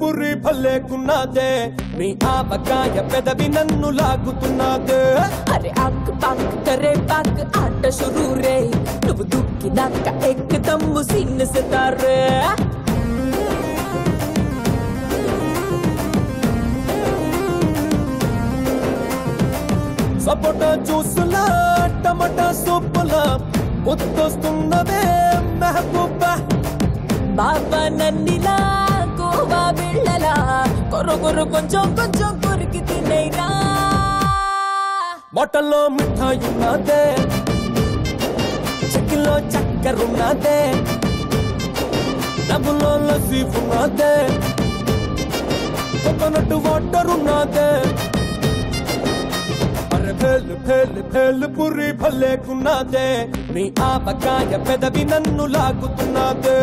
పురి భలేకున్నదే నీ ఆవకాయ పెదవి నన్ను లాగుతున్నదే అరే ఆక్ పాక్ కరే పాక్ ఆట షురూ రే నువ్వు దుక్కినాక ఎక్దమ్ సీన్ సితారే సపోటా జ్యూసులా టమాటా సూపులా ముద్దొస్తున్నదే మెహబూబా బాబా నన్నిలా గోవా బిళ్ళలా కొరకొర కొంచెం కొంచెం కొరికి తినేరా బొట్టల్లో మిఠాయి ఉన్నదే చెక్కిలో చక్కెరున్నదే డబ్బులో లస్సీ ఉన్నదే కోకోనట్ వాటర్ ఉన్నదే भेल पुरी भलेकुन्नादे नी आवकाय पेदवी नन्नु लागुतुन्नादे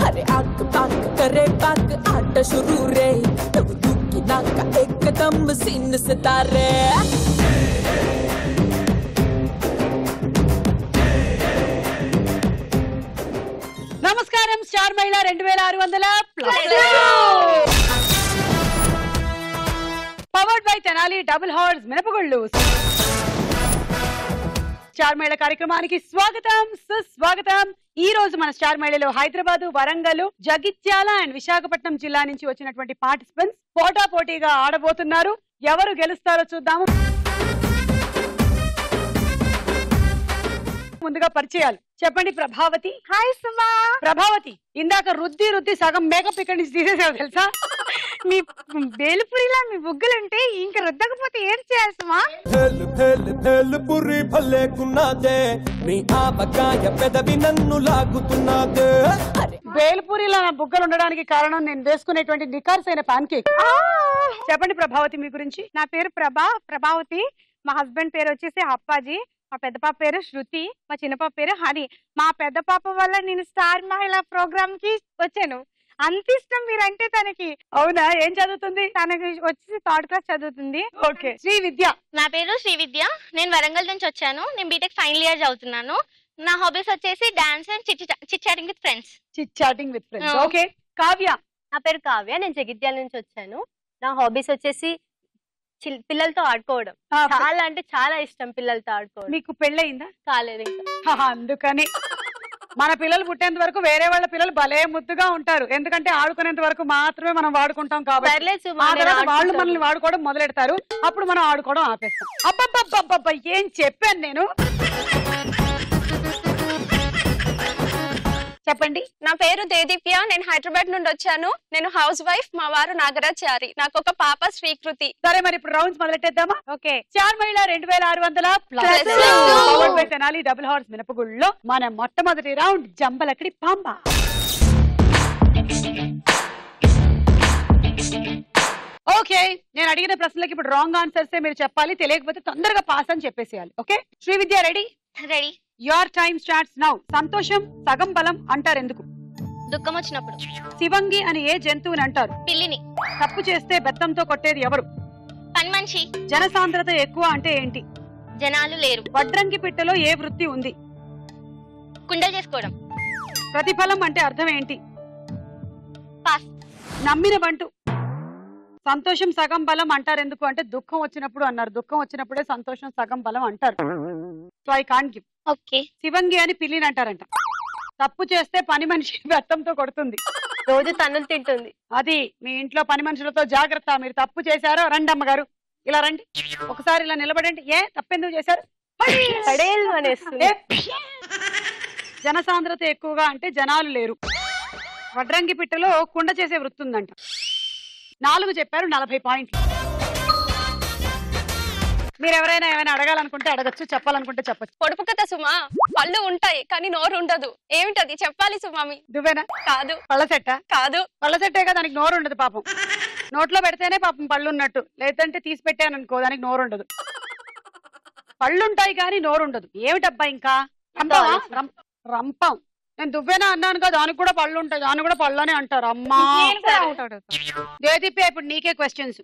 अरे आक पाक करे पाक आट शुरू रे నువ్వు దుక్కినాక एकदम सीन सितारे నమస్కారం స్టార్ మహిళ 2600 powered by Tenali double horse మినపగుళ్ళు స్టార్ మహిళ కార్యక్రమానికి స్వాగతం సుస్వాగతం. ఈ రోజు మన స్టార్ మహిళలో హైదరాబాద్, వరంగల్, జగిత్యాల అండ్ విశాఖపట్నం జిల్లా నుంచి వచ్చినటువంటి పార్టిసిపెంట్స్ పోటాపోటీగా ఆడబోతున్నారు. ఎవరు గెలుస్తారో చూద్దాము. ముందుగా పరిచయాలు చెప్పండి. ప్రభావతి. హాయ్ సుమా. ప్రభావతి, ఇందాక రుద్ది సగం మేకప్ ఇక్కడి నుంచి తీసేసావు తెలుసా? మీ బేలుపురిలా మీ బుగ్గలుంటే ఇంక రుద్దకపోతే ఏం చేయాలి సుమా? भेल पुरी भलेकुन्नादे నీ ఆవకాయ పెదవి నన్ను లాగుతున్నదే బేల్పూరిలో నా బుగ్గలు ఉండడానికి కారణం నేను వేసుకునేటువంటి నికార్సైన పాన్ కేక్. చెప్పండి ప్రభావతి మీ గురించి. నా పేరు ప్రభావతి. మా హస్బెండ్ పేరు వచ్చేసి అప్పాజీ. మా పెద్ద పాప పేరు శృతి. మా చిన్న పాప పేరు హరి. మా పెద్ద పాప వల్ల నేను స్టార్ మహిళా ప్రోగ్రామ్ కి వచ్చాను. అంత ఇష్టం మీరంటే తనకి. అవునా? ఏం చదువుతుంది? తనకి వచ్చేసి 3rd క్లాస్ చదువుతుంది. ఓకే. శ్రీ విద్య. నా పేరు శ్రీ విద్య. నేను వరంగల్ నుంచి వచ్చాను. నేను బీటెక్ ఫైనల్ ఇయర్ చదువుతున్నాను. నా హాబీస్ వచ్చేసి dance and chit chatting with friends. Okay. Kavya. నా పేరు కావ్య. నేను జగిత్యాల నుంచి వచ్చాను. నా హాబీస్ వచ్చేసి పిల్లలతో ఆడుకోవడం. చాలా అంటే చాలా ఇష్టం పిల్లలతో ఆడుకోవడం. మీకు పెళ్ళయిందా? కాలేదు ఇంకా. అందుకని మన పిల్లలు పుట్టేంత వరకు వేరే వాళ్ళ పిల్లలు భలే ముద్దుగా ఉంటారు. ఎందుకంటే ఆడుకునేంత వరకు మాత్రమే మనం వాడుకుంటాం కాబట్టి. వాళ్ళు మనల్ని వాడుకోవడం మొదలెడతారు. అప్పుడు మనం ఆడుకోవడం ఆపేస్తాం. అబ్బబ్బబ్బబ్బబ్బ ఏం చెప్పాను నేను. చెప్పండి. నా పేరు దేదీప్య. నేను హైదరాబాద్ నుండి వచ్చాను. నేను హౌస్ వైఫ్. మా వారు నాగరాచారి. నాకు ఒక పాప శ్రీకృతి. సరే, మరి ఇప్పుడు రౌండ్స్ మొదలెట్టేద్దామా? ఓకే. స్టార్ మహిళ 2600 తెనాలి డబుల్ హార్స్ మినపగుళ్ళలో మన మొట్టమొదటి రౌండ్ జంబలకడి పాంబ. ఓకే, నేను అడిగిన ప్రశ్నలకి ఇప్పుడు రాంగ్ ఆన్సర్స్ మీరు చెప్పాలి. తెలియకపోతే తొందరగా పాస్ అని చెప్పేసేయాలి. Okay. Sri Vidya ready? Ready. Your time starts now. సంతోషం సగం బలం అంటారు ఎందుకు? దుఃఖం వచ్చినప్పుడు. శివంగి అని ఏ జంతువుని అంటారు? పిల్లిని. తప్పు చేస్తే బెత్తంతో కొట్టేది ఎవరు? పని మనిషి. జనసాంద్రత ఎక్కువ అంటే ఏంటి? జనాలు లేరు. వడ్రంగి పిట్టలో ఏ వృత్తి ఉంది? కుండలు చేసుకోవడం. ప్రతిఫలం అంటే అర్థం ఏంటి? పాస్. నమ్మిన బంటు. సంతోషం సగం బలం అంటారు ఎందుకు అంటే దుఃఖం వచ్చినప్పుడు అన్నారు. దుఃఖం వచ్చినప్పుడే సంతోషం సగం బలం అంటారు. So I can't give. Okay. శివంగి అని పిల్లిని అంటారంట. తప్పు చేస్తే పని మనిషి బెత్తంతో కొడుతుంది. రోజు తన్నులు తింటుంది. అది మీ ఇంట్లో పని మనుషులతో జాగ్రత్త. మీరు తప్పు చేశారో రండి అమ్మగారు, ఇలా రండి, ఒకసారి ఇలా నిలబడండి. ఏ తప్పెందుకు చేశారు? పడేళ్ళు అనేస్తుంది. జనసాంద్రత ఎక్కువగా అంటే జనాలు లేరు. వడ్రంగి పిట్టలో కుండ చేసే వృత్తి ఉందంట. 4 చెప్పారు. 40 పాయింట్లు. మీరు ఎవరైనా ఏమైనా అడగాలనుకుంటే అడగచ్చు, చెప్పాలనుకుంటే చెప్పచ్చు. పొడుపు కథ సుమా. పళ్ళు ఉంటాయి కానీ నోరు ఉండదు. ఏమిటది చెప్పాలి సుమామి. నువ్వేనా? కాదు. పళ్ళ సెట్ట? కాదు. పళ్ళ సెట్టే కదా, దానికి నోరు ఉండదు పాపం. నోట్లో పెడితేనే పాపం పళ్ళు ఉన్నట్టు, లేదంటే తీసి పెట్టాను అనుకో దానికి నోరు ఉండదు. పళ్ళుంటాయి కానీ నోరు ఉండదు. ఏమిటబ్బా ఇంకా? రంపం. నేను దువ్వేనా అన్నాను కదా, దానికి కూడా పళ్ళు ఉంటాయి, దాన్ని కూడా పళ్ళనే అంటారు. అమ్మా. దేదీప్య, ఇప్పుడు నీకే questions.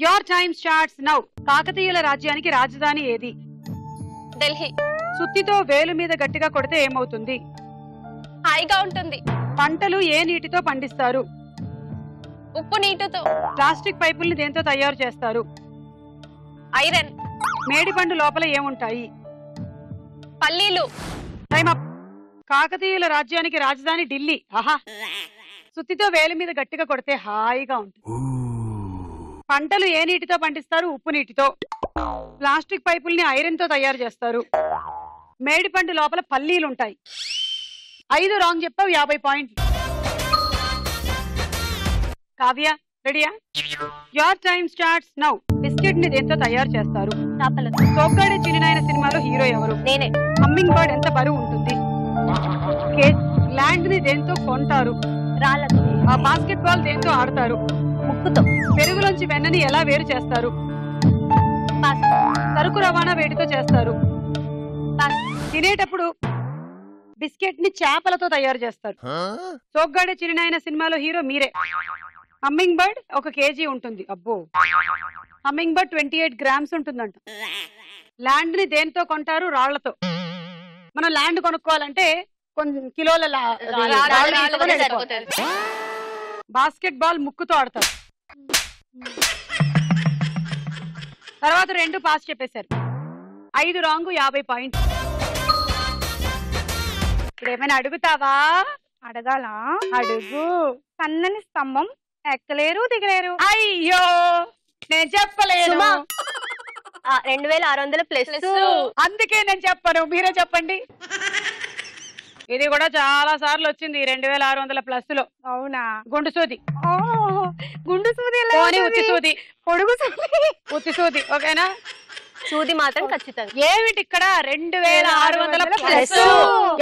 Your time starts now. కాకతీయుల రాజ్యానికి రాజధాని ఏది? ఢిల్లీ. సుత్తితో వేలు మీద గట్టిగా కొడితే ఏమవుతుంది? హాయిగా ఉంటుంది. పంటలు ఏ నీటితో పండిస్తారు? ఉప్పు నీటితో. ప్లాస్టిక్ పైపుల్ని దేంతో తయారు చేస్తారు? ఐరన్. మేడిపండు లోపల ఏముంటాయి? పల్లీలు. Time up. కాకతీయుల రాజ్యానికి రాజధాని ఢిల్లీ. ఆహా. సుత్తితో వేలి మీద గట్టిగా కొడితే హాయిగా ఉంటుంది. పంటలు ఏ నీటితో పండిస్తారు? ఉప్పు నీటితో. ప్లాస్టిక్ పైపుల్ని ఐరన్ తో తయారు చేస్తారు. మేడిపండు లోపల పల్లీలుంటాయి. 5 రాంగ్ చెప్పావు, 50 పాయింట్లు. కావ్య రెడీయా? Your time starts now. Biscuit ని దేంతో తయారు చేస్తారు? చేపలతో. సోగ్గాడే చిన్ననాయన సినిమాలో హీరో ఎవరు? నేనే. హమ్మింగ్ బర్డ్ ఎంత బరువు ఉంటుంది? ల్యాండ్ ని దేంతో కొంటారు? రాళ్ళతో. ఆ బాస్కెట్ బాల్ దేంతో ఆడతారు? ముక్కుతో. పెరుగులోంచి వెన్నని ఎలా వేరు చేస్తారు? పాస్. సరుకు రవాణా వేటితో చేస్తారు? పాస్. తినేటప్పుడు బిస్కెట్ ని చేపలతో తయారు చేస్తారు. సోగ్గాడే చిన్ననాయన సినిమాలో హీరో మీరే. హమ్మింగ్ బర్డ్ 1 కేజీ ఉంటుంది. అబ్బో. హమ్మింగ్ బర్డ్ 28 గ్రామ్స్ ఉంటుందంట. ల్యాండ్ ని దేంతో కొంటారు? రాళ్లతో. మనం ల్యాండ్ కొనుక్కోవాలంటే కొన్ని కిలోల రాళ్ళు తీసుకొని వెళ్ళిపోవాలి. బాస్కెట్ బాల్ ముక్కుతో ఆడతారు. తర్వాత 2 పాస్ చెప్పేశారు. 5 రాంగ్, 50 పాయింట్. ఇప్పుడు ఏమైనా అడుగుతావా? అడగాలా? అడుగు. సన్నని స్తంభం, ఎక్కలేరు దిగలేరు. అయ్యో నేను చెప్పలేను. 2600 ప్లస్. అందుకే నేను చెప్పను, మీరే చెప్పండి. ఇది కూడా చాలా సార్లు వచ్చింది 2600 ప్లస్ లో. అవునా? గుండు సూది. గుండు సూది ఎలా పోనీ ఉంటుంది? ఉత్తి సూది. పొడుగు సూది. ఉత్తి సూది ఓకేనా? సూది మాత్రం ఖచ్చితంగా. ఏమిటి ఇక్కడ 2600 ప్లస్?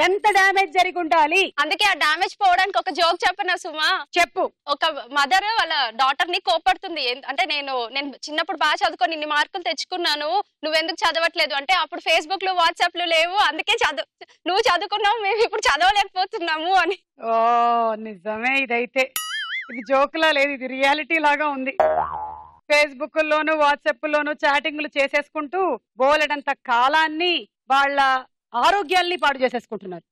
ఎంత డామేజ్ జరిగి ఉండాలి? అందుకే ఆ డామేజ్ పోవడానికి ఒక జోక్ చెప్పనా సుమా? చెప్పు. ఒక మదర్ వాళ్ళ డాటర్ ని కోపడుతుంది. అంటే నేను చిన్నప్పుడు బాగా చదువుకొని ఇన్ని మార్కులు తెచ్చుకున్నాను, నువ్వెందుకు చదవట్లేదు అంటే, అప్పుడు ఫేస్బుక్ లో వాట్సాప్ లో లేవు, అందుకే నువ్వు చదువుకున్నావు, మేము ఇప్పుడు చదవలేకపోతున్నాము అని. ఓ నిజమే. ఇదైతే ఇది జోక్లా లేదు, ఇది రియాలిటీ లాగా ఉంది. ఫేస్బుక్ లోను వాట్సాప్ లోను చాటింగ్లు చేసేసుకుంటూ బోలెడంత కాలాన్ని వాళ్ళ ఆరోగ్యాల్ని పాడు చేసేసుకుంటున్నారు.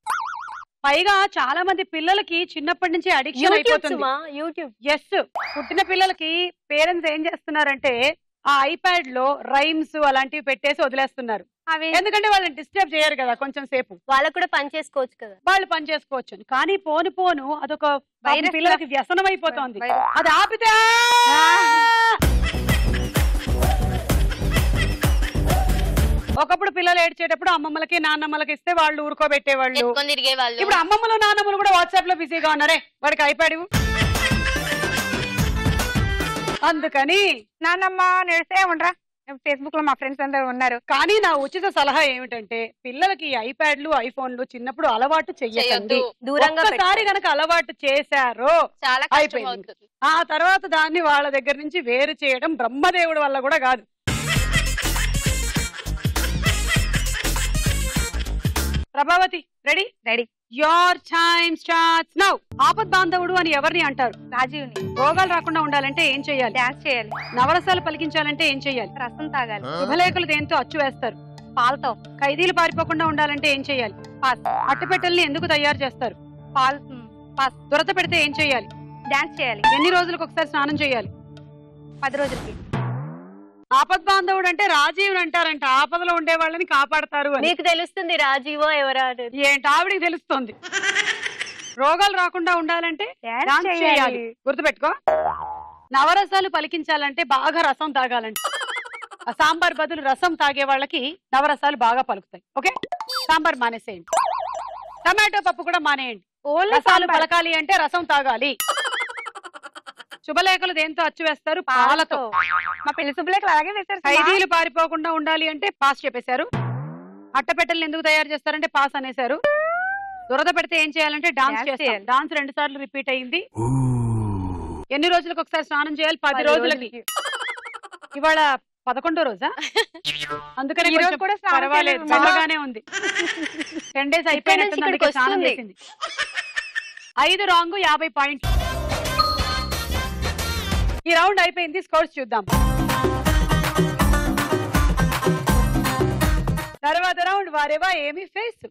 పైగా చాలా మంది పిల్లలకి చిన్నప్పటి నుంచి అడిక్షన్ అయిపోతుంది. ఎస్, పుట్టిన పిల్లలకి పేరెంట్స్ ఏం చేస్తున్నారంటే ఆ ఐప్యాడ్ లో రైమ్స్ అలాంటివి పెట్టేసి వదిలేస్తున్నారు. ఎందుకంటే వాళ్ళని డిస్టర్బ్ చేయరు కదా కొంచెం సేపు. వాళ్ళకు కూడా పని చేసుకోవచ్చు కదా, వాళ్ళు పని చేసుకోవచ్చు. కానీ పోను అదొక పిల్లలకి వ్యసనం అయిపోతుంది. అది ఆపితే ఒకప్పుడు పిల్లలు ఏడ్చేటప్పుడు అమ్మమ్మలకి నాన్నమ్మలకి ఇస్తే వాళ్ళు ఊరుకోబెట్టేవాళ్ళు. ఇప్పుడు అమ్మమ్మలు నాన్నమ్మలు కూడా వాట్సాప్ లో బిజీగా ఉన్నారే, వాడికి ఐప్యాడ్ ఇవ్వు. అందుకని నాన్నమ్మ నడిస్తే ఉండరా, ఫేస్బుక్ లో మా ఫ్రెండ్స్ అందరూ ఉన్నారు. కానీ నా ఉచిత సలహా ఏమిటంటే పిల్లలకి ఐప్యాడ్లు ఐఫోన్లు చిన్నప్పుడు అలవాటు చెయ్యకండి. ఒక్కసారి గనక అలవాటు చేశారో అయిపోయింది. ఆ తర్వాత దాన్ని వాళ్ళ దగ్గర నుంచి వేరు చేయడం బ్రహ్మదేవుడి వల్ల కూడా కాదు. Prabhavati ready? Ready. Your time starts now. ఆపద్ బాంధవుడు అని ఎవరిని అంటారు? రాజీవ్ని. రోగాలు రాకుండా ఉండాలంటే ఏం చెయ్యాలి? డాన్స్ చేయాలి. నవరసాలు పలికించాలంటే ఏం చెయ్యాలి? రసం తాగాలి. శుభలేఖలు దేంతో అచ్చు వేస్తారు? పాలతో. ఖైదీలు పారిపోకుండా ఉండాలంటే ఏం చెయ్యాలి? పాస్. అట్టపెట్టెల్ని ఎందుకు తయారు చేస్తారు? పాల్. పాస్. దురద పెడితే ఏం చెయ్యాలి? డాన్స్ చేయాలి. ఎన్ని రోజులకు ఒకసారి స్నానం చేయాలి? 10 రోజులకి. ఆపద్ బాంధవుడు అంటే రాజీవ్ అంటారంట, ఆపదలో ఉండే వాళ్ళని కాపాడతారు అని. నీకు తెలుస్తుంది రాజీవో ఎవరా? ఏంటి ఆవిడికి తెలుస్తుంది. రోగాలు రాకుండా ఉండాలంటే డాన్స్ చేయాలి, గుర్తుపెట్టుకో. నవరసాలు పలికించాలంటే బాగా రసం తాగాలంటే. ఆ సాంబార్ బదులు రసం తాగే వాళ్ళకి నవరసాలు బాగా పలుకుతాయి. ఓకే, సాంబార్ మానేసేయండి. టమాటో పప్పు కూడా మానేయండి. రసాలు పలకాలి అంటే రసం తాగాలి. శుభలేఖలు దేంతో అచ్చు వేస్తారు? పాలతో. మా పెళ్లి శుభలేఖలు అలాగే వేస్తారు. ఖైదీలు పారిపోకుండా ఉండాలి అంటే పాస్ చెప్పేశారు. అట్టపెట్టెల్ని ఎందుకు తయారు చేస్తారంటే పాస్ అనేశారు. దురద పెడితే ఏం చేయాలంటే డాన్స్ చేయాలి. డాన్స్ 2 సార్లు రిపీట్ అయింది. ఎన్ని రోజులకు ఒకసారి స్నానం చేయాలి? 10 రోజులకి. ఇవాళ 11వ రోజా? అందుకని కూడా పర్వాలేదు, బాగానే ఉంది. 10 డేస్ అయిపోయినట్టు స్నానం చేసింది. 5 రాంగ్, 50 పాయింట్. ఈ రౌండ్ అయిపోయింది, స్కోర్స్ చూద్దాం. తర్వాత రౌండ్ వారేవా ఏమి ఫేస్.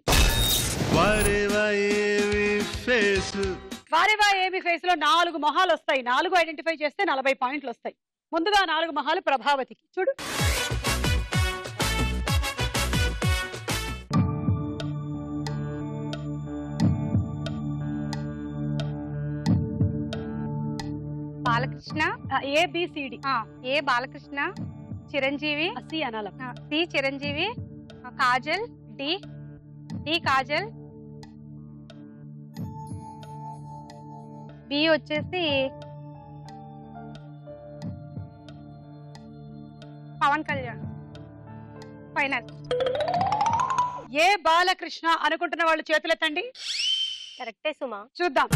వారేవా ఏమి ఫేస్ లో 4 మొహాలు వస్తాయి. 4 ఐడెంటిఫై చేస్తే 40 పాయింట్లు వస్తాయి. ముందుగా 4 మొహాలు ప్రభావతికి చూడు. Balakrishna, ABCD. A Balakrishna, Chiranjeevi, C అనాల, C Chiranjeevi, Kajal, D Kajal, B వచ్చేసి పవన్ కళ్యాణ్. ఫైనల్. ఏ బాలకృష్ణ అనుకుంటున్న వాళ్ళు చేతులెత్తండి. కరెక్టే సుమా. చూద్దాం.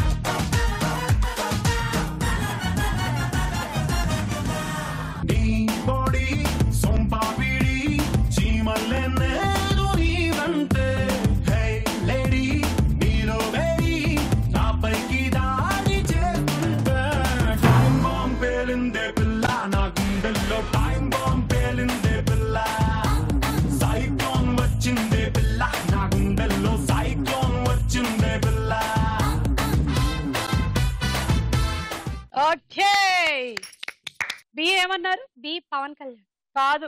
బి ఏమన్నారు? బి పవన్ కళ్యాణ్. కాదు,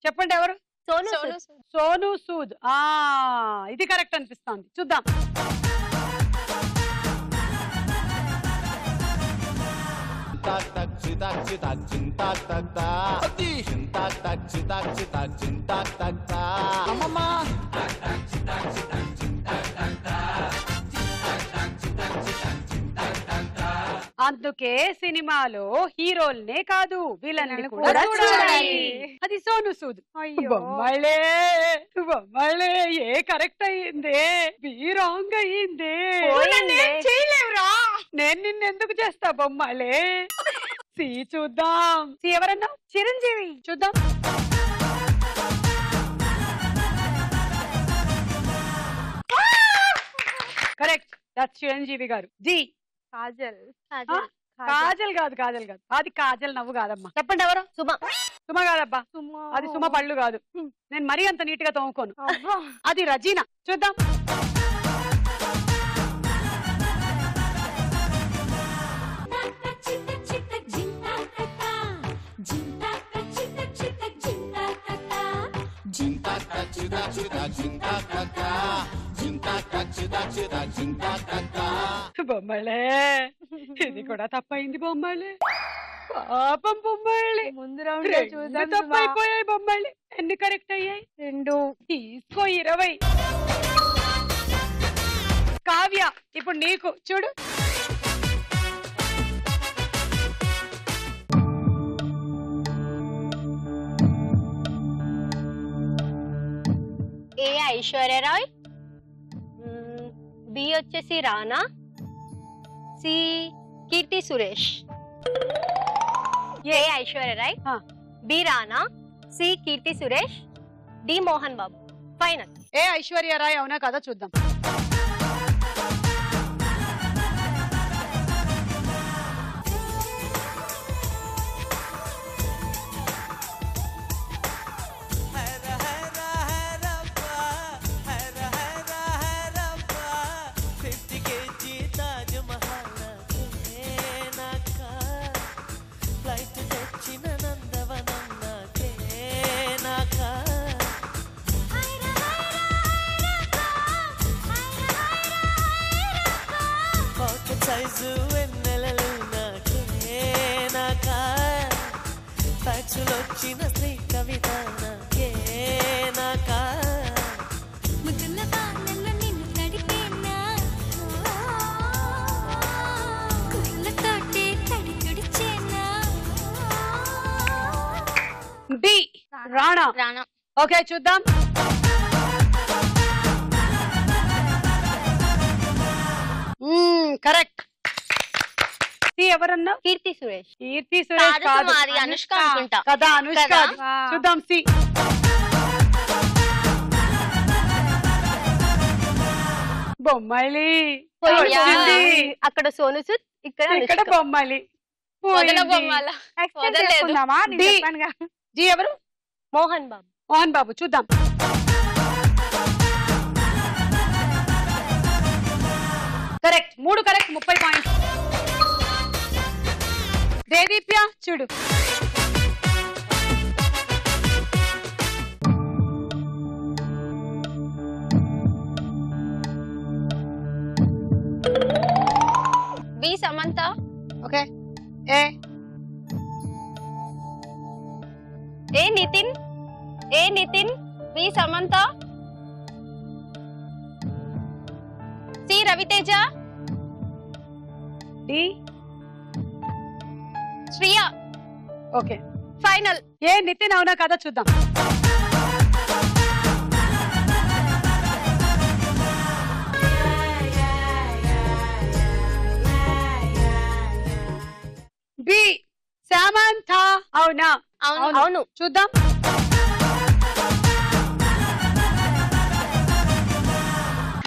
చెప్పండి ఎవరు? సోను సూద్. ఇది కరెక్ట్ అనిపిస్తుంది. చూద్దాం. అందుకే సినిమాలో హీరోల్నే కాదు విలన్లు కూడా చూడాలి. అది సోను సూద్. బొమ్మలే బొమ్మలే. ఏ కరెక్ట్ అయ్యిందే, బి రాంగ్ అయ్యిందే. చేయలేవురా, నేను నిన్నెందుకు చేస్తా బొమ్మలే. సి చూద్దాం. సి ఎవరన్నా? చిరంజీవి. చూద్దాం. కరెక్ట్, దట్స్ చిరంజీవి గారు. జి కాజల్. కాజల్ కాదు, కాజల్ కాదు. అది కాజల్ నవ్వు కాదమ్మా. చెప్పండి ఎవరు? సుమ. సుమ కాదబ్బా, అది సుమ పళ్ళు కాదు. నేను మరీ అంత నీట్ గా తోముకోను. అది రజీనా. చూద్దాం. బొమ్మలే, ఇది కూడా తప్పైంది బొమ్మలే. పాపం బొమ్మలే. ముందు రౌండ్ చూద్దాం. తప్పైపోయాయి బొమ్మలే. ఎన్ని కరెక్ట్ అయ్యాయి? 2. తీసుకో 20. కావ్య, ఇప్పుడు నీకు చూడు. ఏ ఐశ్వర్య రాయ్, బి వచ్చేసి రానా, సి కీర్తి సురేష్. ఏ ఐశ్వర్య రాయ్, బి రానా, C Keerthy Suresh, D Mohan Babu. Final. ఏ ఐశ్వర్య రాయ్ అవునా కదా చూద్దాం. వచ్చిన శ్రీ కవిత బి రాణా. ఓకే చూద్దాం. కరెక్ట్. సి ఎవరన్నా? కీర్తి సురేష్. కీర్తి సురేష్ కాదు, అనుష్క అనుకుంటా కదా. అనుష్క. చూద్దాం. సి. బొమ్మలి. అక్కడ సోను సూద్, ఇక్కడ బొమ్మలి. జీ ఎవరు? మోహన్ బాబు. మోహన్ బాబు. చూద్దాం. కరెక్ట్. 3 correct 30 points. దేదీప్య చూడు. B Samantha. Okay. A Nithin. B Samantha. C Ravi Teja. D Shriya. Okay final. A Nithin అవునా కదా చూద్దాం. బి సమంత అవునా? అవును. చూద్దాం.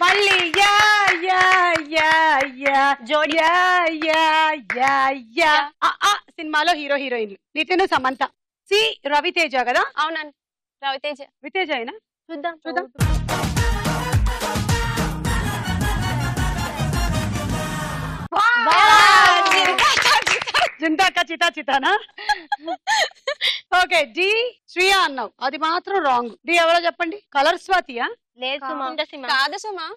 మళ్ళీ యా యా యా యా జోడి. యా యా యా యా. సినిమాలో హీరో హీరోయిన్లు నితిన్ సమంత. సి రవితేజ కదా? అవునండి రవితేజ. వితేజ అయినా? చూద్దాం. జిందాక చితా చితానా? ఓకే. డి శ్రియా అన్నావు, అది మాత్రం రాంగ్. డి ఎవరో చెప్పండి. కలర్ స్వాతియా? లేదు సుమా. కాదు సుమా.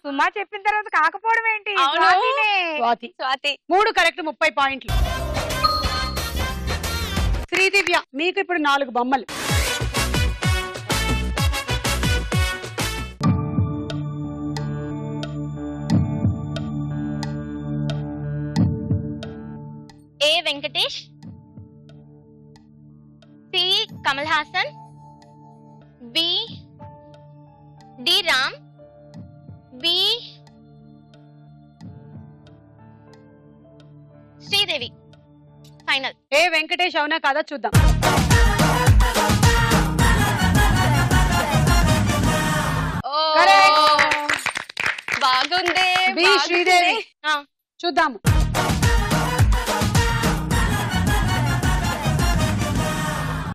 సుమా చెప్పిన తర్వాత కాకపోవడం ఏంటి? అవును. స్వాతి. స్వాతి. 3 కరెక్ట్ 30 పాయింట్లు. శ్రీదివ్య మీకు ఇప్పుడు 4 బొమ్మలు. A Venkatesh. C Kamal Haasan. B D Ram. B Sridevi. Final. A Venkatesh అవునా కాదా చూద్దాం. బాగుంది. బి శ్రీదేవి. చూద్దాము.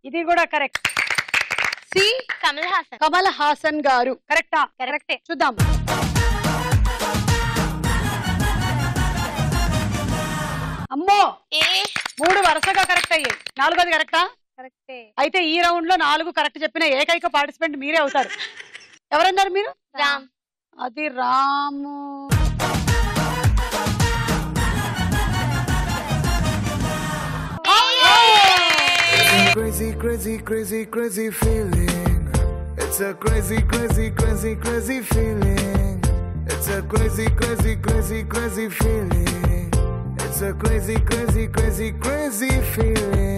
ఇది కూడా కరెక్ట్. సి కమల్ హాసన్ గారు. కరెక్టా? కరెక్టే. చూద్దాం. అమ్మో, 3 వరుసగా కరెక్ట్ అయ్యాయి. 4వది కరెక్టా? కరెక్టే. అయితే ఈ రౌండ్ లో 4 కరెక్ట్ చెప్పిన ఏకైక పార్టిసిపెంట్ మీరే అవుతారు. ఎవరన్నారు మీరు? రామ్. అది రాము. Crazy, crazy, crazy, crazy feeling. It's a crazy, crazy, crazy, crazy feeling. It's a crazy, crazy, crazy, crazy feeling. It's a crazy, crazy, crazy, crazy feeling.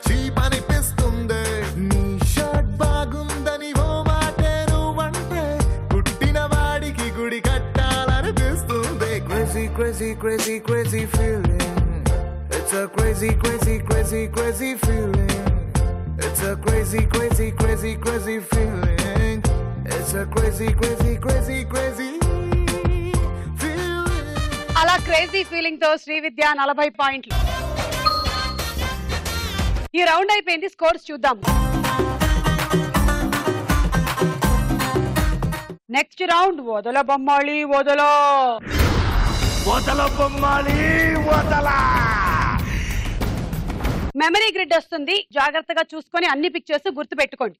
Cheap అనిపిస్తుంది. నీ షర్ట్ బాగుందని ఓ మాటే నువ్వంటే పుట్టిన వాడికి గుడి కట్టాలనిపిస్తుంది. Crazy, crazy, crazy, crazy feeling. It's a crazy, crazy, crazy, crazy feeling. It's a crazy, crazy, crazy, crazy feeling. It's a crazy, crazy, crazy, crazy feeling. అలా crazy feeling తో శ్రీవిద్య 40 పాయింట్లు. ఈ రౌండ్ అయిపోయింది. స్కోర్స్ చూద్దాం. నెక్స్ట్ రౌండ్ వదల బొమ్మాళి వదల. వదల బొమ్మాలి వదల. మెమరీ గ్రిడ్ వస్తుంది, జాగ్రత్తగా చూసుకొని అన్ని పిక్చర్స్ గుర్తు పెట్టుకోండి.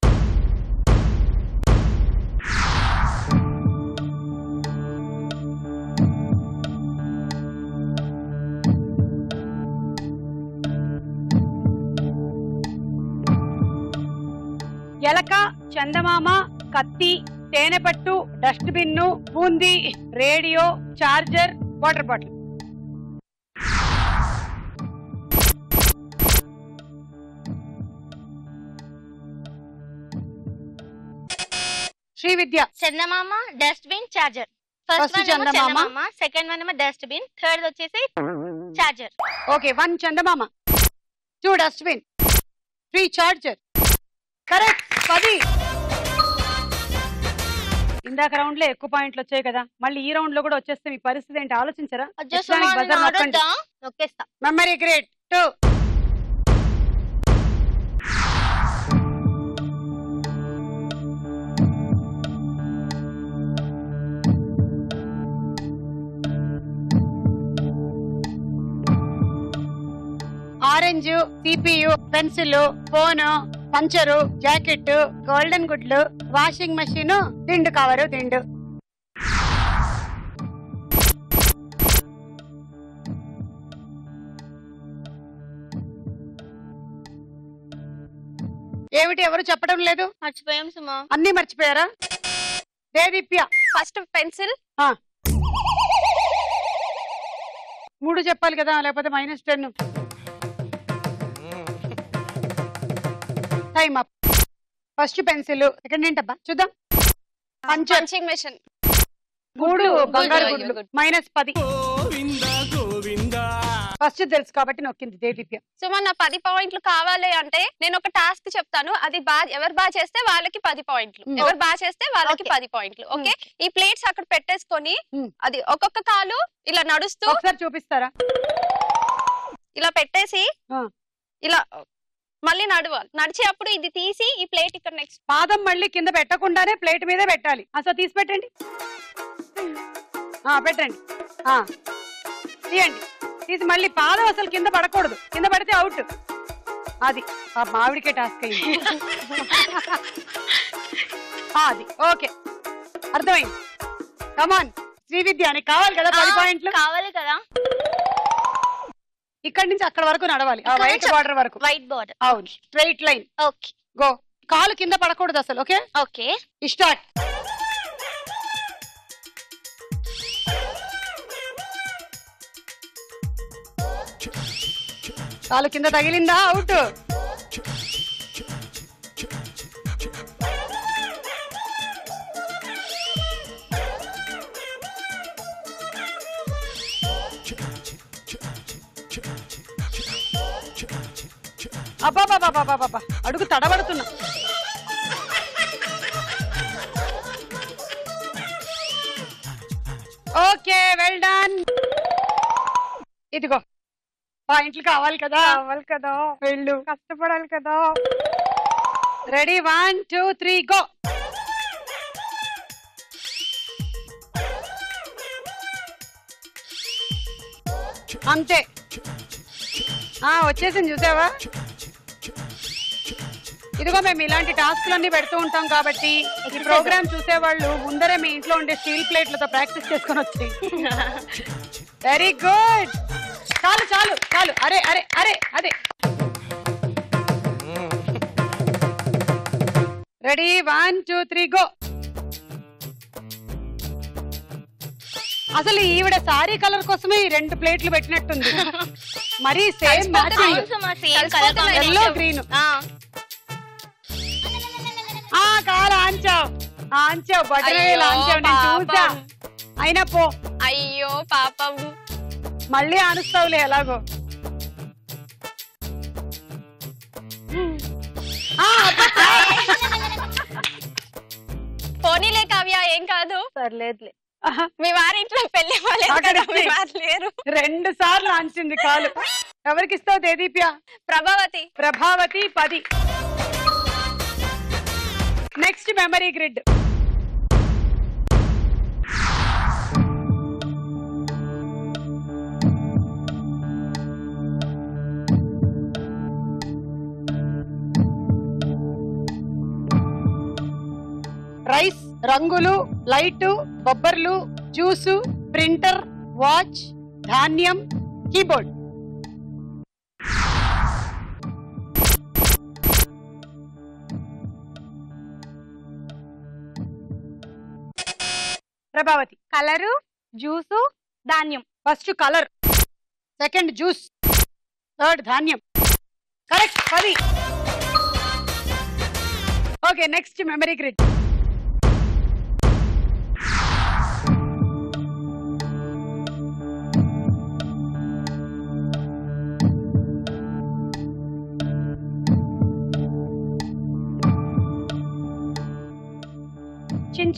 ఎలక, చందమామ, కత్తి, తేనెపట్టు, dust bin, boondi, radio, charger, water bottle. Srividya. చందమామ, డస్ట్ బిన్, చార్జర్. ఫస్ట్ చందమామ, సెకండ్ వన్ ఏమో డస్ట్ బిన్, థర్డ్ వచ్చేసి చార్జర్. ఓకే, 1 చందమామ. 2 డస్ట్బిన్ 3 చార్జర్. కరెక్ట్ 10. ఇందాక రౌండ్ లో ఎక్కువ పాయింట్లు వచ్చాయి కదా, మళ్ళీ ఈ రౌండ్ లో కూడా వచ్చేస్తే మీ పరిస్థితి ఏంటి ఆలోచించరా? Memory grade 2. Orange, CPU, pencil, phone, puncture, jacket, golden గుడ్లు, వాషింగ్ మెషిన్, దిండు కవరు, దిండు. ఏమిటి ఎవరు చెప్పడం లేదు? మర్చిపోయాం సుమా. అన్ని మర్చిపోయారా? Dedeepya first pencil. 3 చెప్పాలి కదా, లేకపోతే -10. Time up. First pencil, second ఏంటబ్బా చూద్దాం. Punching machine. 3 బంగారు గుడ్లు, -10. ఫస్ట్ తెలుసు కాబట్టి నొక్కింది దేదీప్య. సుమా నా 10 పాయింట్లు కావాలి అంటే నేను ఒక టాస్క్ చెప్తాను, అది ఎవరు బాగా చేస్తే వాళ్ళకి 10 పాయింట్లు, ఎవరు బాగా చేస్తే వాళ్ళకి 10 పాయింట్లు. ఓకే, ఈ ప్లేట్స్ అక్కడ పెట్టేసుకొని అది ఒక్కొక్క కాలు ఇలా నడుస్తూ ఒకసారి చూపిస్తారా? ఇలా పెట్టేసి ఇలా మళ్ళీ నడవాలి. నడిచి అప్పుడు ఇది తీసి ఈ ప్లేట్ ఇక్కడ నెక్స్ట్ పాదం మళ్ళీ కింద పెట్టకుండానే ప్లేట్ మీదే పెట్టాలి. అసలు తీసి పెట్టండి, పెట్టండి, తీయండి. తీసి మళ్ళీ పాదం అసలు కింద పడకూడదు, కింద పడితే అవుట్. అది మావిడికే టాస్క్ అయింది. అది ఓకే, అర్థమైంది. కమాన్ శ్రీవిద్య, నీకు కావాలి కదా 10 పాయింట్లు? కావాలి కదా. ఇక్కడి నుంచి అక్కడ వరకు నడవాలి, ఆ వైట్ బార్డర్ వరకు. వైట్ బార్డర్, అవును, స్ట్రైట్ లైన్. Okay, go. కాలు కింద పడకూడదు అసలు. Okay okay, start. కాలు కింద తగిలిందా? అవుట్. అబ్బాబాబాబాబాబా, అడుగు తడబడుతున్నా. Okay, well done. ఇదిగో పాయింట్లు కావాలి కదా? కావాలి కదా, వెళ్ళు, కష్టపడాలి కదా. Ready 1 2 3 go. అంతే, వచ్చేసింది చూసావా? ఇదిగో మేము ఇలాంటి టాస్క్లన్నీ పెడుతూ ఉంటాం కాబట్టి ఈ ప్రోగ్రామ్ చూసేవాళ్ళు ముందరే మీ ఇంట్లో ఉండే స్టీల్ ప్లేట్లతో ప్రాక్టీస్ చేసుకొని వచ్చాయి. Very good. చాలు చాలు చాలు. అరే అరే అరే అదే. Ready 1 2 3 go. అసలు ఈవిడ సారీ కలర్ కోసమే 2 ప్లేట్లు పెట్టినట్టుంది. మరి సేమ్ మ్యాచింగ్, ఎల్లో గ్రీన్. కాలు ఆంచావు బట్టలు ఆంచావు, నేను చూసా. అయినా పో. అయ్యో పాపం, మళ్ళీ ఆనుస్తావులే ఎలాగో. పోనీలే కావ్య, ఏం కాదు, పర్లేదులే. మీ వారింట్లో పెళ్లి లేరు. 2 సార్లు ఆంచింది కాలు. ఎవరికి ఇస్తావు Deedeepya? Prabhavati. 10. Next memory grid. Rice, రంగులు, లైటు, బొబ్బర్లు, జ్యూసు, ప్రింటర్, వాచ్, ధాన్యం, కీబోర్డ్. ప్రభావతి. కలరు, జ్యూసు, ధాన్యం. First colour, second juice, third ధాన్యం. Correct, 10. Okay, next memory grid.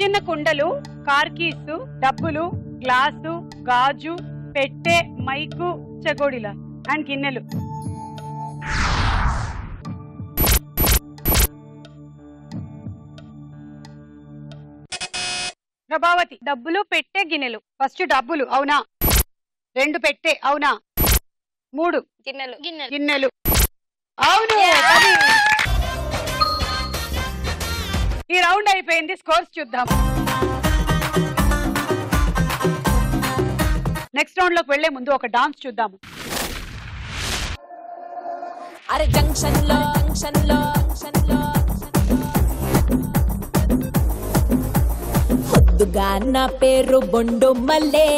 చిన్న కుండలు, కార్ కీస్, డబ్బులు, గ్లాసు, గాజు, పెట్టె, మైకు, చెగోడిలా అండ్ గిన్నెలు. ప్రభావతి. డబ్బులు, పెట్టె, గిన్నెలు. ఫస్ట్ డబ్బులు అవునా, 2 పెట్టె అవునా, 3 గిన్నెలు. గిన్నెలు అవును. ఈ రౌండ్ అయిపోయింది, స్కోర్స్ చూద్దాం. నెక్స్ట్ రౌండ్ లోకి వెళ్లే ముందు ఒక డాన్స్ చూద్దాము. అరే జంక్షన్ లో ముద్దుగా నా పేరు బొండు మల్లే,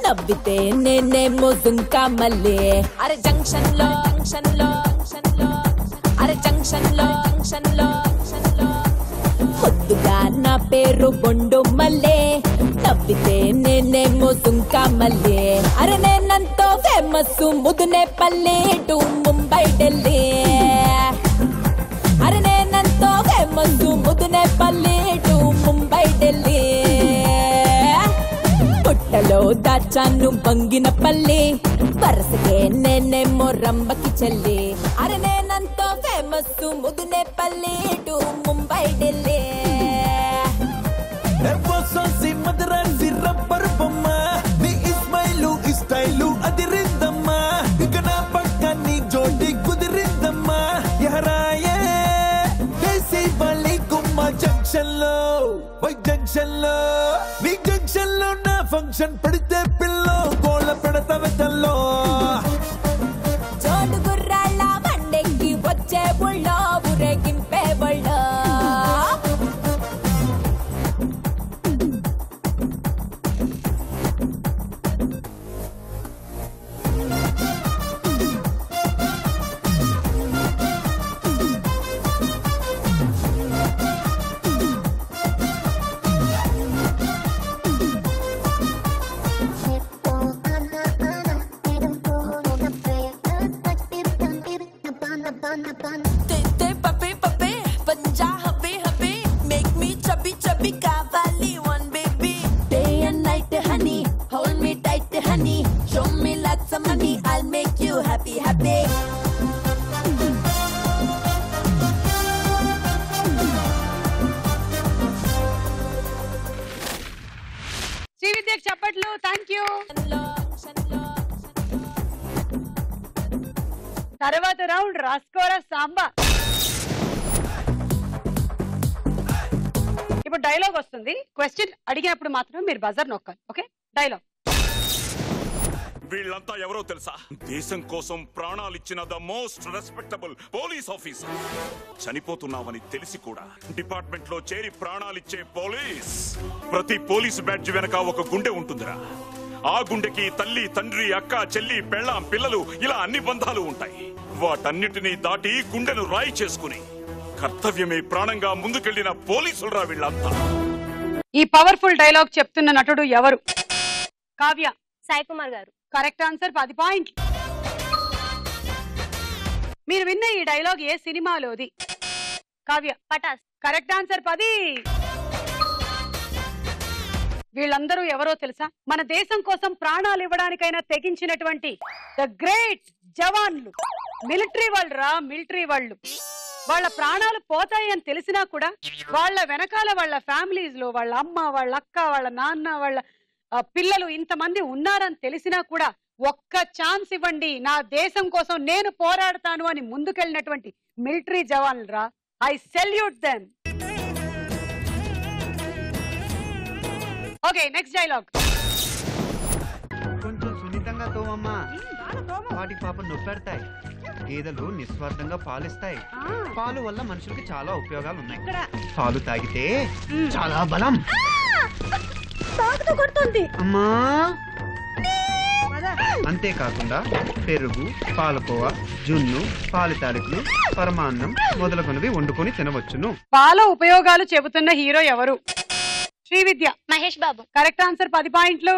నవ్వితే నేనేమో జుంకా మల్లే. అరే జంక్షన్ లో అరే జంక్షన్ లో ముద్దుగా నా పేరు బొండు మల్లే, నవ్వితే నేనేమో జుంకా మల్లే. అరే నేనంతో ఫేమస్ ముదునే పల్లె టు ముంబై ఢిల్లీ. అరే నేనంతో ఫేమస్ ముదునే పల్లె టు ముంబై ఢిల్లీ. పుట్టలో దాచాను బంగిన పల్లి, వరసకే నేనేమో రంబకి చెల్లి. అరే నేనంతో ఫేమస్ ముదునే పల్లె టు ముంబై ఢిల్లీ. మదరాసి రబ్బర్ బొమ్మ, నీ ఇస్మైలు ఇస్టైలు అదిరిందమ్మా. ఇక నా పక్క నీ జోడి కుదిరిందమ్మా. ఎహరాయే దేశీ బలి గుమ్మ జంక్షన్ లో, వై జంక్షన్ లో. నీ జంక్షన్ లో నా ఫంక్షన్ పెడితే పిల్లో గోళ్ళ పెడతా వెతల్లో. జోడు గుర్రాళ్ళ బండెక్కి వచ్చే బుళ్ళో ఊరేగింపే బుళ్ళో. శ్రీవిద్యకు చప్పట్లు. Thank you. తర్వాత రౌండ్ రాస్కోరా సాంబా. ఇప్పుడు డైలాగ్ వస్తుంది. క్వశ్చన్ అడిగినప్పుడు మాత్రం మీరు బజర్ నొక్కాలి. Okay, dialogue. వీళ్ళంతా ఎవరో తెలుసా? దేశం కోసం ప్రాణాలిచ్చిన the most respectable police officer. చనిపోతున్నామని తెలిసి కూడా డిపార్ట్మెంట్ లో చేరి ప్రాణాలిచ్చే పోలీస్. ప్రతి పోలీసు బ్యాడ్జ్ వెనక ఒక గుండె ఉంటుందిరా. ఆ గుండెకి తల్లి, తండ్రి, అక్క, చెల్లి, పెళ్ళాం, పిల్లలు ఇలా అన్ని బంధాలు ఉంటాయి. వాటన్నిటినీ దాటి గుండెను రాయి చేసుకుని కర్తవ్యమే ప్రాణంగా ముందుకెళ్లిన పోలీసులరా వీళ్ళంతా. ఈ పవర్ఫుల్ డైలాగ్ చెప్తున్న నటుడు ఎవరు? కావ్య. సాయి కుమార్ గారు. కరెక్ట్ ఆన్సర్, 10 పాయింట్లు. మీరు విన్న ఈ డైలాగ్ ఏ సినిమాలోది? కావ్య. పటాస్. Correct answer, 10. వీళ్ళందరూ ఎవరో తెలుసా? మన దేశం కోసం ప్రాణాలు ఇవ్వడానికైనా తెగించినటువంటి ద గ్రేట్ జవాన్లు. మిలిటరీ వాళ్ళు రా, మిలిటరీ వాళ్ళు. వాళ్ళ ప్రాణాలు పోతాయి అని తెలిసినా కూడా వాళ్ళ వెనకాల వాళ్ళ ఫ్యామిలీస్ లో వాళ్ళ అమ్మ, వాళ్ళ అక్క, వాళ్ళ నాన్న, వాళ్ళ పిల్లలు ఇంతమంది ఉన్నారని తెలిసినా కూడా ఒక్క ఛాన్స్ ఇవ్వండి, నా దేశం కోసం నేను పోరాడతాను అని ముందుకెళ్ళినటువంటి మిలిటరీ జవాన్లు రా. I salute them. Okay, next dialogue. కొంచెం సున్నితంగా తోమమ్మా, వాటికి పాపం నొప్పెడతాయి. గేదెలు నిస్వార్థంగా పాలిస్తాయి. పాలు వల్ల మనుషులకి చాలా ఉపయోగాలు ఉన్నాయి. పాలు తాగితే చాలా బలం. అమ్మా, అంతేకాకుండా పెరుగు, పాలకోవ, జున్ను, పాలు తాలికలు, పరమాన్నం మొదలగునవి వండుకొని తినవచ్చును. పాల ఉపయోగాలు చెబుతున్న హీరో ఎవరు? శ్రీవిద్య. మహేష్ బాబు. కరెక్ట్ ఆన్సర్, 10 పాయింట్లు.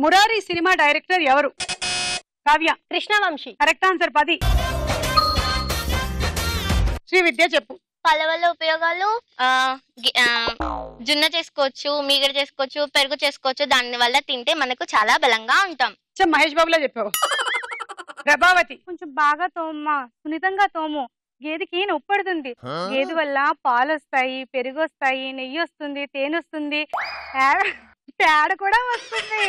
మురారి సినిమా డైరెక్టర్ ఎవరు? కావ్య. కృష్ణవంశీ. Correct answer, 10. శ్రీవిద్య చెప్పు. పాల వల్ల ఉపయోగాలు జున్న చేసుకోవచ్చు, మీగడ చేసుకోవచ్చు, పెరుగు చేసుకోవచ్చు. దాని వల్ల తింటే మనకు చాలా బలంగా ఉంటాం. మహేష్ బాబులా చెప్పావు. ప్రభావతి కొంచెం బాగా తోమ్మా, సున్నితంగా తోము. గేదెకి నొప్పడుతుంది. గేదె వల్ల పాలు వస్తాయి, పెరుగు వస్తాయి, నెయ్యి వస్తుంది, తేనె వస్తుంది, పేడ కూడా వస్తుంది.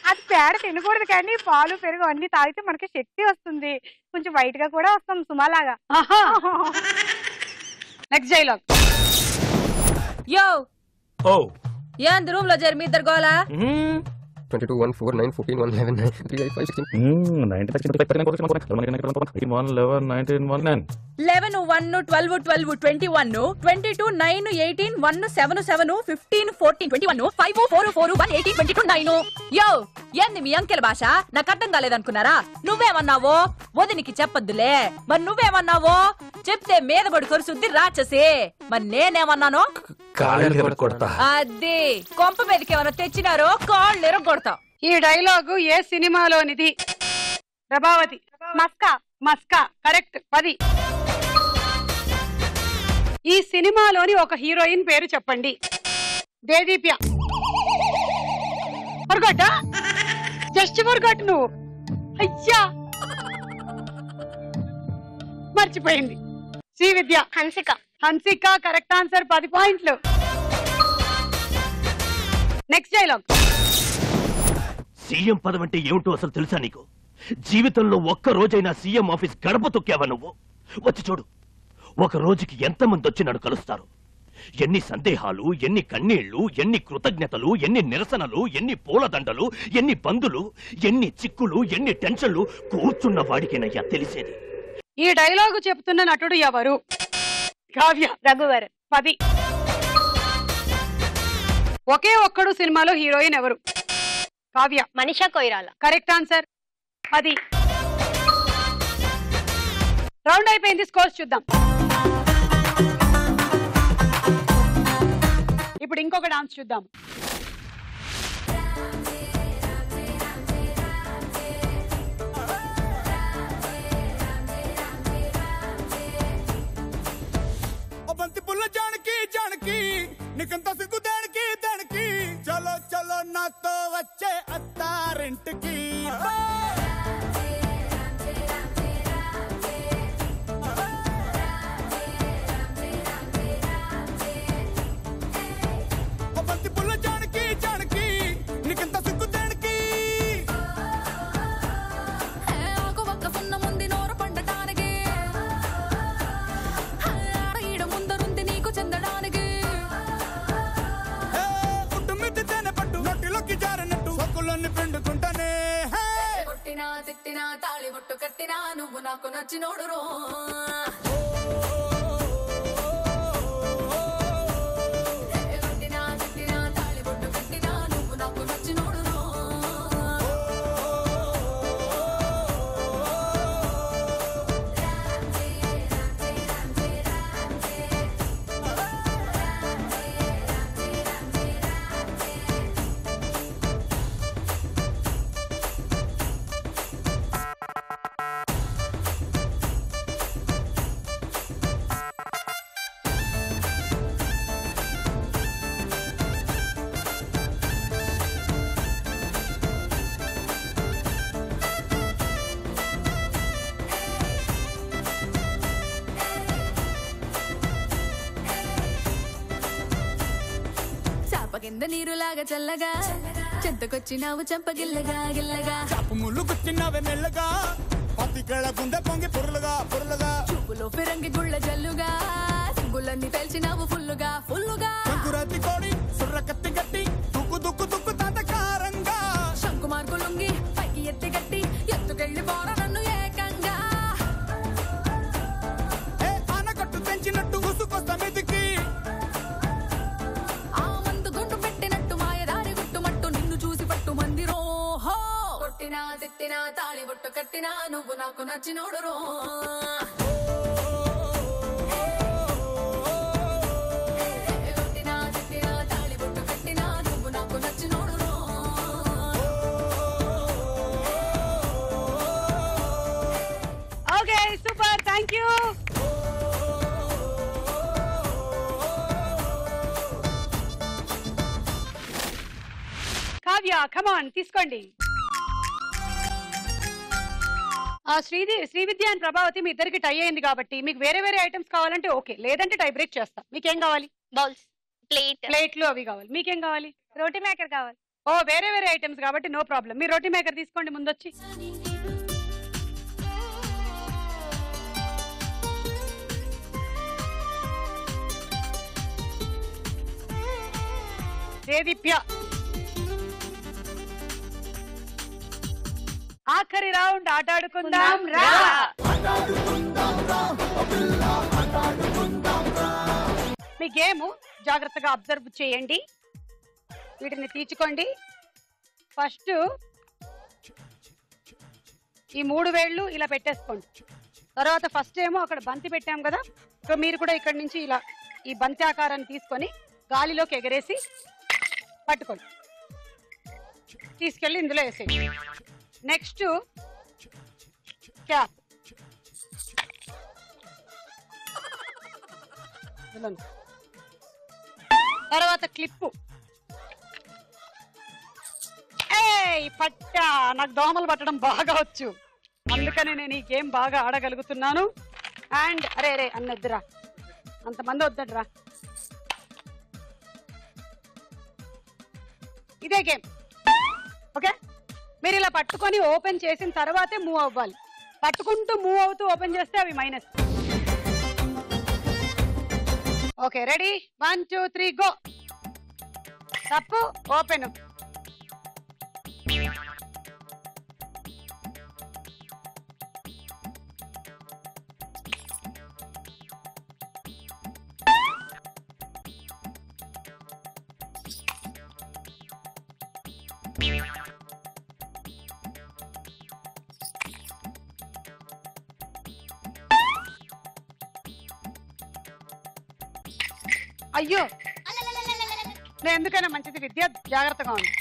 అది పేడ తినకూడదు కానీ పాలు పెరుగు అన్ని తాగితే మనకి శక్తి వస్తుంది. కొంచెం వైట్ గా కూడా వస్తాం సుమాలాగా. Next dialogue. యో ఏంది రూమ్ లో చేరి మీ ఇద్దరు గోలా? 22 1 4 9 14 1 11 9 3 8 5 16 11 1 12 12 21 22 9 18 1 7 7 15 14 21 5 4 4 1 18 22 9. యో ఏంది మీ అంకెల భాష? నాకు అర్థం కాలేదనుకున్నారా? నువ్వేమన్నావో వదినికి చెప్పొద్దులే. మరి నువ్వేమన్నావో చెప్తే మీద పడి కొరుసుద్ది రాచసి. మరి నేనేమన్నాను? అది కొంప మీదకి ఏమన్నా తెచ్చినారో కాళ్ళు ఎరగొడతా. ఈ డైలాగు ఏ సినిమాలోనిది? ప్రభావతి. మస్కా. మస్కా కరెక్ట్. 10. ఈ సినిమాలోని ఒక హీరోయిన్ పేరు చెప్పండి. దేదీప్య. Forgot, just forgot. నువ్వు అయ్యా మర్చిపోయింది. శ్రీవిద్య. హన్సిక. Hansika correct answer. 10 పాయింట్లు. Next dialogue. సీఎం పదం అంటే ఏమిటో అసలు తెలుసా నీకు? జీవితంలో ఒక్క రోజైనా సీఎం ఆఫీస్ గడప తొక్కావా నువ్వు? వచ్చి చూడు, ఒక రోజుకి ఎంతమంది వచ్చి నన్ను కలుస్తారు. ఎన్ని సందేహాలు, ఎన్ని కన్నీళ్లు, ఎన్ని కృతజ్ఞతలు, ఎన్ని నిరసనలు, ఎన్ని పూలదండలు, ఎన్ని బందులు, ఎన్ని చిక్కులు, ఎన్ని టెన్షన్లు కూర్చున్న వాడికేనయ్యా తెలిసేది. ఈ డైలాగు చెప్తున్న నటుడు ఎవరు? కావ్య. రఘువర్. 10. ఒకే ఒక్కడు సినిమాలో హీరోయిన్ ఎవరు? Kavya. Manisha Koirala. Correct answer. 10. Round అయిపోయింది. స్కోర్స్ చూద్దాం. ఇప్పుడు ఇంకొక డాన్స్ చూద్దాం. బంతి పుల్ల జానకి జానకి నీకంత సిగ్గు దానికి దానికి చలో చలో నాతో వచ్చే అత్తారింటికి. బంతి పుల్ల జానకి జానకి నీకంత సిగ్గు దానికి ముందు నోరు పండటానికి ఈడ ముందరుంది నీకు చెందడానికి. కుటుంబిద్ది తేనె పట్టు నొట్టిలోకి జారినట్టు సొక్కులన్నీ పిండుకుంటానే. కొట్టినా తిట్టినా తాళి బొట్టు కట్టినా నువ్వు నాకు నచ్చినోడు రో. కొట్టినా తిట్టినా తాళి బొట్టు కట్టినా నువ్వు నాకు నచ్చినోడు రో. కింద నీరులాగా చల్లగా చెంతకొచ్చినావు చంపగిల్లగా గిల్లగా చాపు ముళ్ళు గుచ్చినవే మెల్లగా పతికళ గుండె పొంగి పొరులుగా పొరులుగా చూపులో ఫిరంగి గుళ్ళ జల్లుగా సింగులన్నీ పేల్చినావు ఫుల్లుగా ఫుల్లుగా సంకురాతి కోడి సుర్ర కత్తి గట్టి దుక్కు దుక్కు దుక్కు తాతకారంగా శంకు మార్కు లొంగి పైకి ఎత్తి గట్టి ఎత్తుకెళ్ళి పోర నన్ను ఏకంగా ఆనకట్టు తెంచినట్టు ఉసుకొస్తా మీదికి కొట్టినా తిట్టినా తాళి బొట్టు కట్టినా నువ్వు నాకు నచ్చినోడు రో. కొట్టినా తిట్టినా తాళి బొట్టు కట్టినా నువ్వు నాకు నచ్చినోడు రో. Okay super. Thank you. Kavya come on తీసుకోండి. శ్రీవిద్య అండ్ ప్రభావతి మీ ఇద్దరికి టై అయింది కాబట్టి మీకు వేరే వేరే ఐటమ్స్ కావాలంటే ఓకే, లేదంటే టై బ్రేక్ చేస్తా. మీకేం కావాలి? బౌల్స్, ప్లేట్లు అవి కావాలి. మీకేం కావాలి? రోటీ మేకర్ కావాలి. ఓ వేరే వేరే ఐటమ్స్ కాబట్టి నో ప్రాబ్లం. మీరు రోటీ మేకర్ తీసుకోండి ముందొచ్చి. దేదీప్య ఆఖరి రౌండ్ ఆటాడుకుందాం రా. మీ గేమ్ జాగ్రత్తగా అబ్జర్వ్ చేయండి, వీటిని తీర్చుకోండి. ఫస్ట్ ఈ 3 వేళ్ళు ఇలా పెట్టేసుకోండి. తర్వాత ఫస్ట్ ఏమో అక్కడ బంతి పెట్టాం కదా, సో మీరు కూడా ఇక్కడ నుంచి ఇలా ఈ బంతి ఆకారాన్ని తీసుకొని గాలిలోకి ఎగరేసి పట్టుకోండి, తీసుకెళ్ళి ఇందులో వేసేయండి. నెక్స్ట్ క్యాప్, తర్వాత క్లిప్పు. పట్టా, నాకు దోమలు పట్టడం బాగా వచ్చు, అందుకనే నేను ఈ గేమ్ బాగా ఆడగలుగుతున్నాను. అండ్ అరే అరే అన్నద్దురా, అంతమంది వద్దడ్రా. ఇదే గేమ్, ఓకే? మీరు ఇలా పట్టుకొని ఓపెన్ చేసిన తర్వాతే మూవ్ అవ్వాలి. పట్టుకుంటూ మూవ్ అవుతూ ఓపెన్ చేస్తే అవి మైనస్. Okay ready, 1 2 3 go. తప్పు, ఓపెన్. అయ్యో, నేను ఎందుకైనా మంచిది విద్య, జాగ్రత్తగా ఉంది.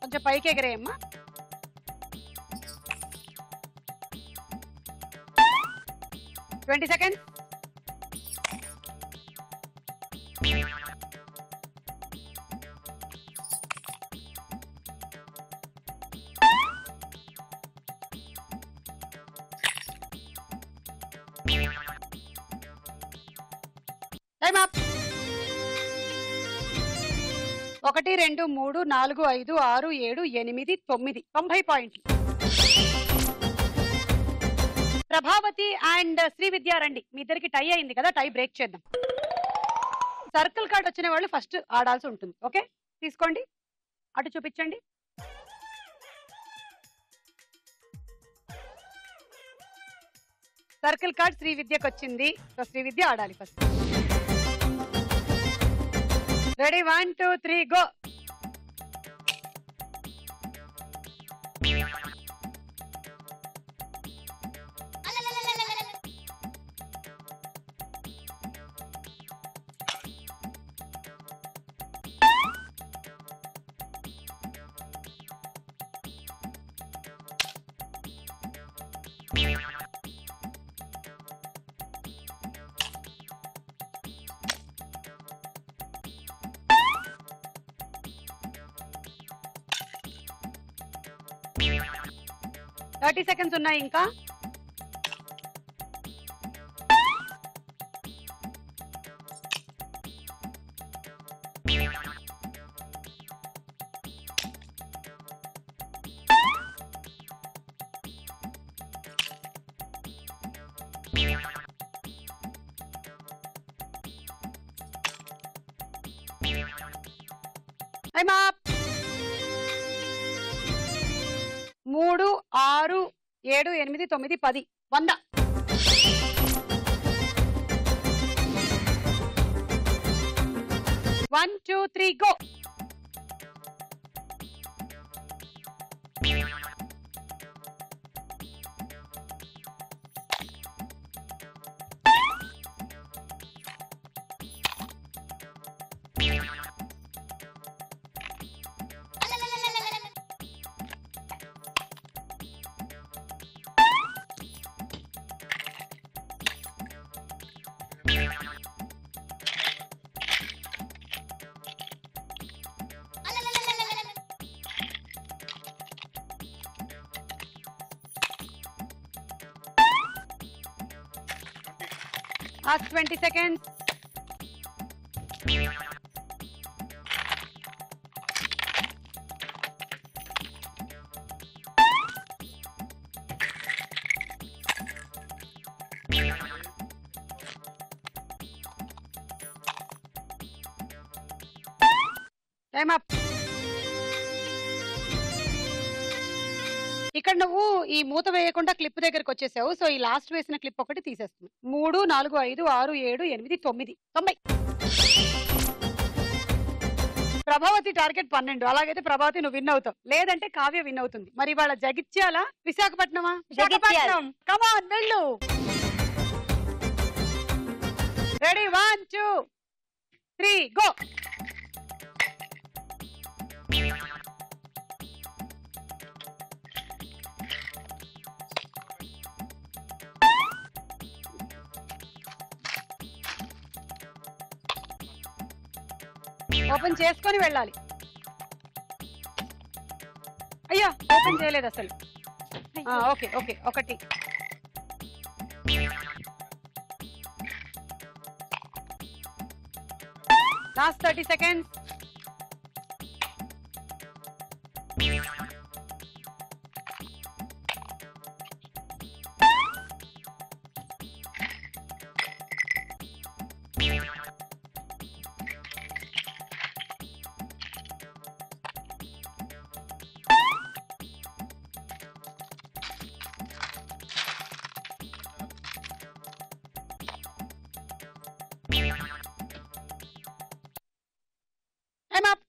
కొంచెం పైకి ఎగరేయమ్మా. Twenty seconds. Time up. 1 2 3 4 5 6 7 8 9 90 పాయింట్లు. ప్రభావతి అండ్ శ్రీవిద్య రండి, మీ ఇద్దరికి టై అయింది కదా, టై బ్రేక్ చేద్దాం. సర్కిల్ కార్డ్ వచ్చిన వాళ్ళు ఫస్ట్ ఆడాల్సి ఉంటుంది, ఓకే? తీసుకోండి, అటు చూపించండి. సర్కిల్ కార్డ్ శ్రీవిద్యకు వచ్చింది, సో శ్రీవిద్య ఆడాలి first. Ready, 1 2 3 go. Thirty seconds ఉన్నాయి ఇంకా. Time up. 3 6 7 8 9 10 100. One, two, three, go. Last 20 seconds. Time up. ఇక్కడ నువ్వు ఈ మూత వేయకుండా క్లిప్ దగ్గరకు వచ్చేసావు. సో ఈ లాస్ట్ వేసిన క్లిప్ ఒకటి తీసేస్తుంది. 3, 4, 5, 6, 7, 8, 9. 90. ప్రభావతి టార్గెట్ 12. అలాగైతే ప్రభావతి నువ్వు విన్ అవుతావు, లేదంటే కావ్య విన్ అవుతుంది. మరి వాళ్ళ జగిత్యాల విశాఖపట్నమా? విశాఖపట్నం. కమాన్ వెళ్ళు. Ready 1, 2, 3 go. ఓపెన్ చేసుకొని వెళ్ళాలి. అయ్యా ఓపెన్ చేయలేదు అసలు. ఓకే ఓకే, ఒకటి. Last 30 seconds.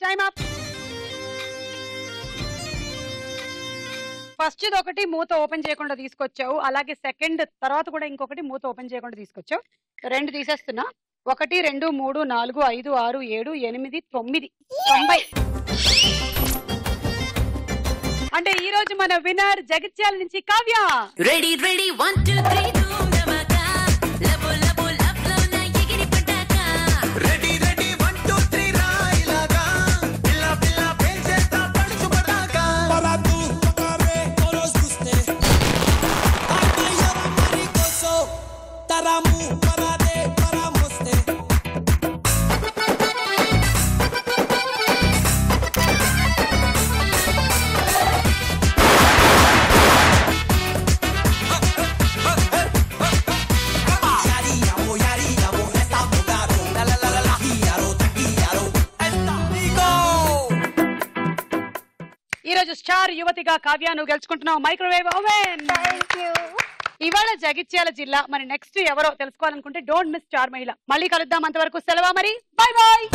Time up. First ఒకటి మూత ఓపెన్ చేయకుండా తీసుకొచ్చావు, అలాగే సెకండ్ తర్వాత కూడా ఇంకొకటి మూత ఓపెన్ చేయకుండా తీసుకొచ్చావు. 2 తీసేస్తున్నా. 1, 2, 3, 4, 5, 6, 7, 8, 9. 90. అంటే ఈ రోజు మన విన్నర్ జగిత్యాల నుంచి కావ్య. రెడీ రెడీ 1 2 3 స్టార్ యువతిగా కావ్య నువ్వు గెలుచుకుంటున్నావు మైక్రోవేవ్ ఓవెన్. ఇవాళ జగిత్యాల జిల్లా. మరి నెక్స్ట్ ఎవరో తెలుసుకోవాలనుకుంటే డోంట్ మిస్ స్టార్ మహిళ. మళ్ళీ కలుద్దాం, అంతవరకు సెలవు. మరి బై బాయ్.